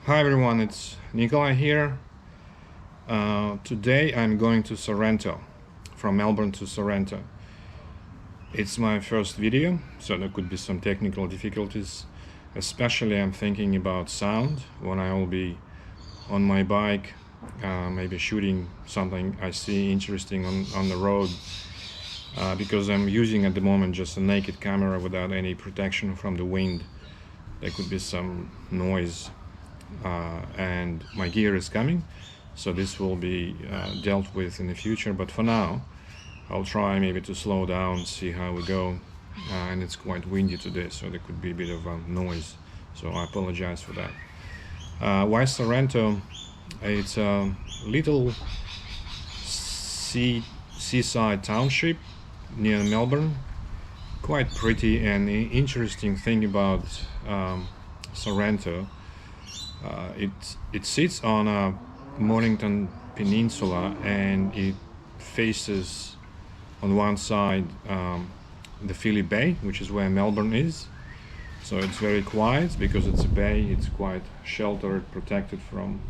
Hi everyone, it's Nikolai here. Today I'm going to Sorrento, from Melbourne to Sorrento. It's my first video, so there could be some technical difficulties. Especially I'm thinking about sound when I will be on my bike, maybe shooting something I see interesting on the road. Because I'm using at the moment just a naked camera without any protection from the wind. There could be some noise. And my gear is coming, so this will be dealt with in the future, but for now I'll try maybe to slow down, see how we go. And it's quite windy today, so there could be a bit of noise, so I apologize for that. Why Sorrento? It's a little seaside township near Melbourne, quite pretty. And the interesting thing about Sorrento, it sits on a Mornington Peninsula, and it faces on one side the Phillip Bay, which is where Melbourne is. So it's very quiet because it's a bay. It's quite sheltered, protected from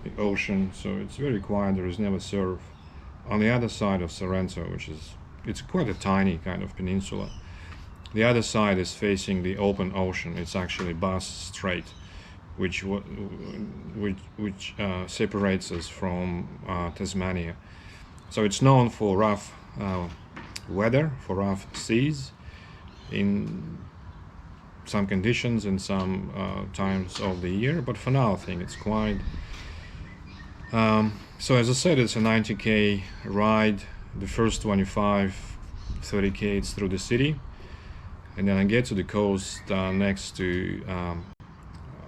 the ocean. So it's very quiet. There is never surf. On the other side of Sorrento, it's quite a tiny kind of peninsula. The other side is facing the open ocean. It's actually Bass Strait, which separates us from Tasmania. So it's known for rough weather, for rough seas in some conditions in some times of the year. But for now, I think it's quiet. So as I said, it's a 90k ride. The first 30k it's through the city, and then I get to the coast next to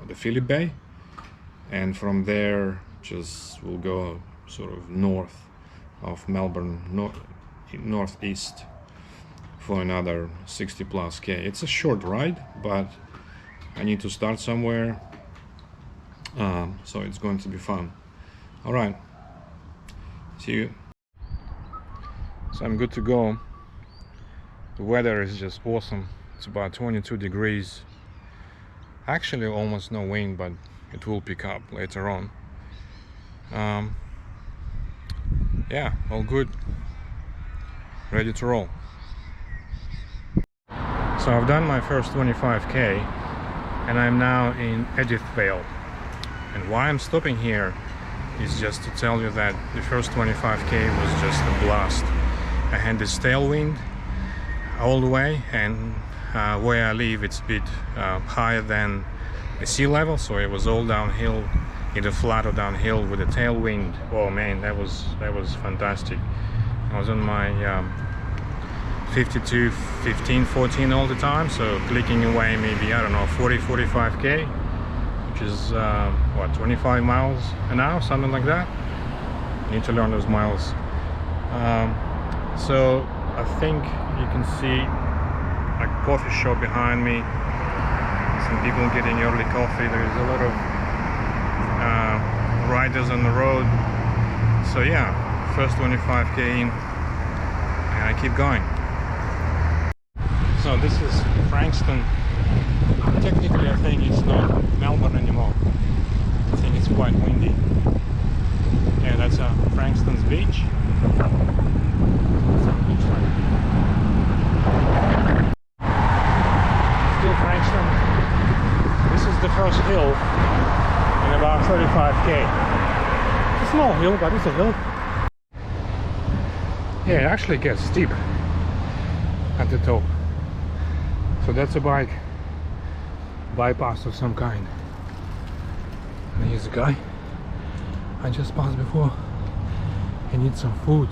the Phillip Bay, and from there just we'll go sort of north of Melbourne, northeast, for another 60 plus k. It's a short ride, but I need to start somewhere, so it's going to be fun. All right, see you. So I'm good to go. The weather is just awesome. It's about 22 degrees. Actually almost no wind, but it will pick up later on. Yeah, all good, ready to roll. So I've done my first 25k, and I'm now in Edithvale. And why I'm stopping here is just to tell you that the first 25k was just a blast. I had this tailwind all the way, and where I live it's a bit higher than the sea level, so it was all downhill, either flat or downhill with a tailwind. Oh man, that was fantastic. I was on my 52, 15, 14 all the time, so clicking away maybe, I don't know, 45k, which is 25 miles an hour, something like that. Need to learn those miles. So I think you can see a coffee shop behind me, some people getting early coffee. There's a lot of riders on the road. So yeah, first 25k in, and I keep going. So this is Frankston. Technically I think it's not Melbourne anymore. I think it's quite windy. Yeah, that's Frankston's beach. Still Frankston. This is the first hill in about 35k. It's a small hill, but it's a hill. Yeah, it actually gets steep at the top. So that's a bike bypass of some kind. And here's a guy I just passed before. He needs some food.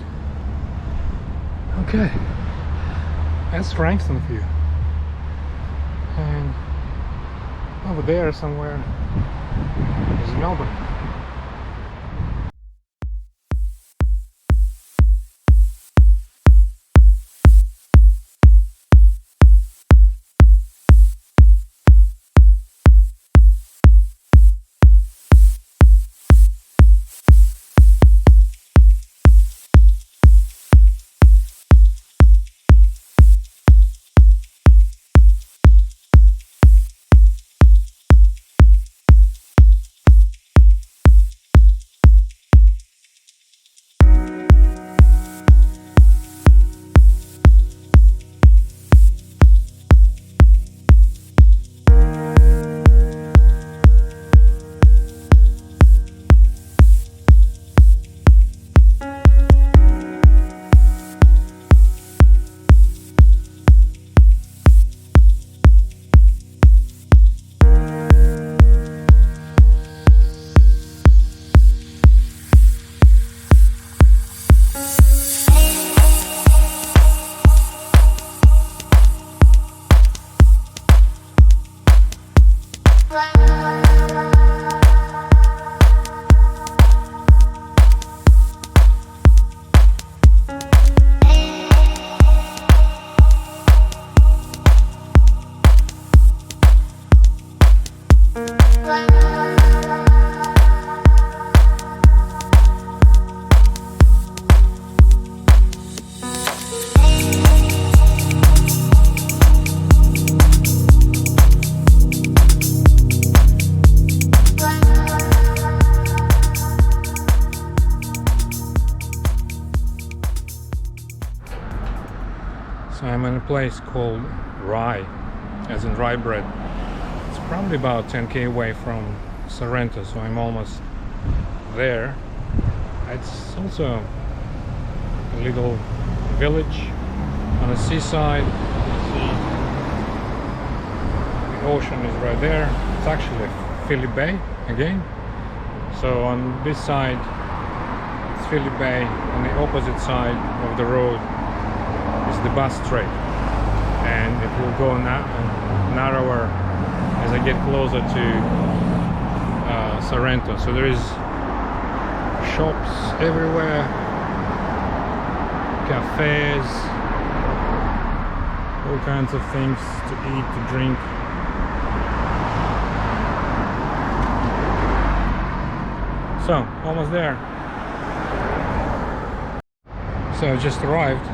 Okay, that's Frankston for you. And over there somewhere is Melbourne. place called Rye, as in rye bread. It's probably about 10k away from Sorrento, so I'm almost there. It's also a little village on the seaside. See, the ocean is right there. It's actually Philly Bay again. So on this side it's Philly Bay, on the opposite side of the road is the bus strait, and it will go narrower as I get closer to Sorrento. So there is shops everywhere, cafes, all kinds of things to eat, to drink. So, almost there. So I just arrived.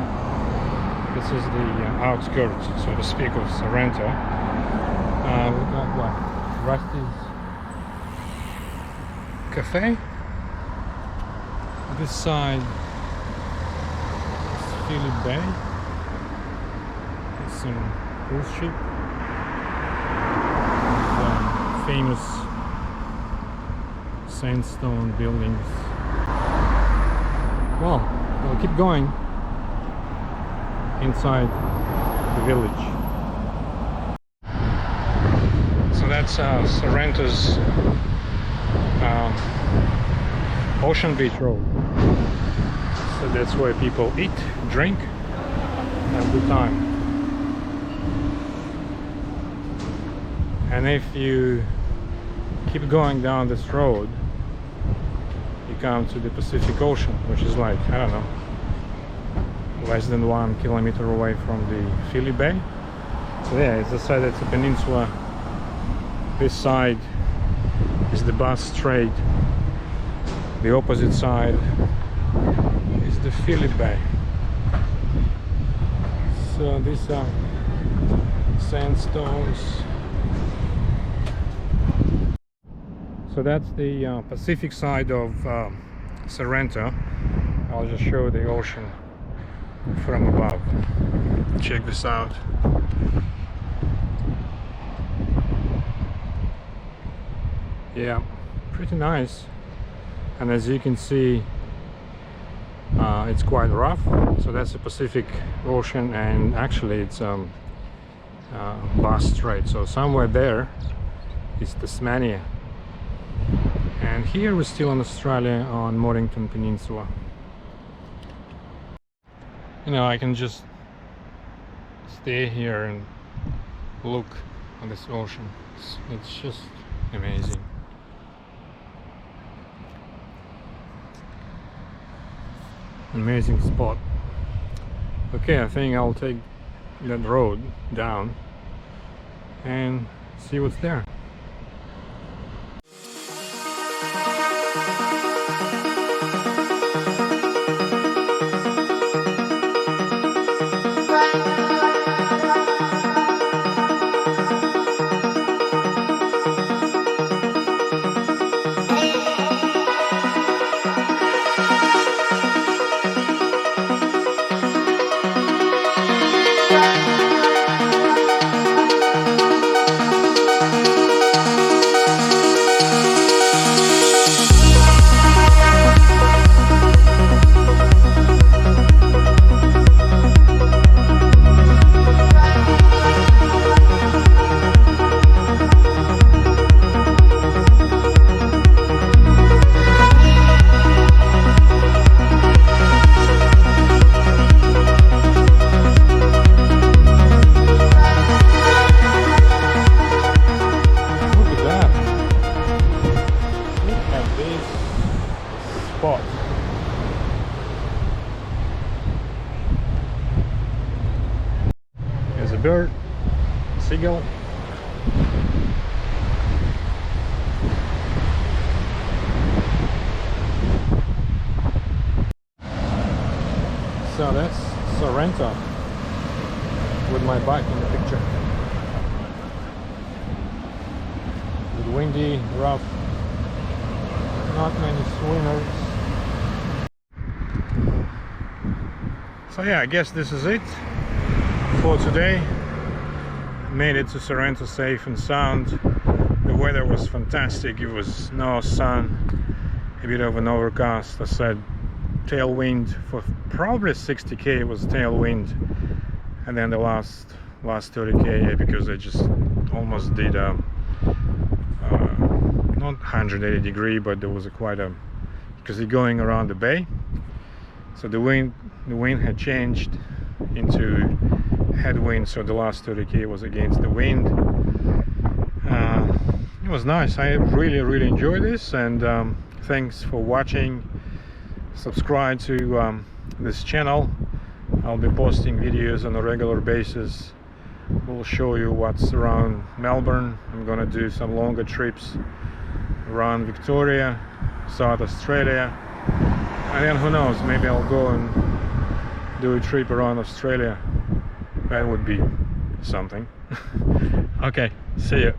This is the outskirts, so to speak, of Sorrento. We've got what? Rusty's Cafe. This side is Philly Bay. There's some cruise ship. Some famous sandstone buildings. Well, we'll keep going inside the village. So that's Sorrento's Ocean Beach Road. So that's where people eat, drink, have a good time. And if you keep going down this road, you come to the Pacific Ocean, which is like, I don't know, less than 1 kilometer away from the Philly Bay. So yeah, as I said, it's a peninsula. This side is the bus strait. The opposite side is the Philly Bay. So these are sandstones. So that's the Pacific side of Sorrento. I'll just show the ocean from above. Check this out. Yeah, pretty nice. And as you can see, it's quite rough. So that's the Pacific Ocean, and actually it's Bass Strait. So somewhere there is Tasmania. And here we're still in Australia on Mornington Peninsula. You know, I can just stay here and look at this ocean. It's just amazing. Amazing spot. Okay, I think I'll take that road down and see what's there. There's a bird, a seagull. So that's Sorrento with my bike in the picture. With windy, rough, not many swimmers. So yeah, I guess this is it. for today. Made it to Sorrento safe and sound. The weather was fantastic. It was no sun, a bit of an overcast. I said tailwind for probably 60k. It was tailwind, and then the last 30k, because I just almost did not 180 degree, but there was because you're going around the bay, so the wind had changed into headwind, so the last 30k was against the wind. It was nice. I really enjoyed this, and thanks for watching. Subscribe to this channel. I'll be posting videos on a regular basis. We'll show you what's around Melbourne. I'm gonna do some longer trips around Victoria, South Australia, and then who knows, maybe I'll go and do a trip around Australia. That would be something. Okay, see you.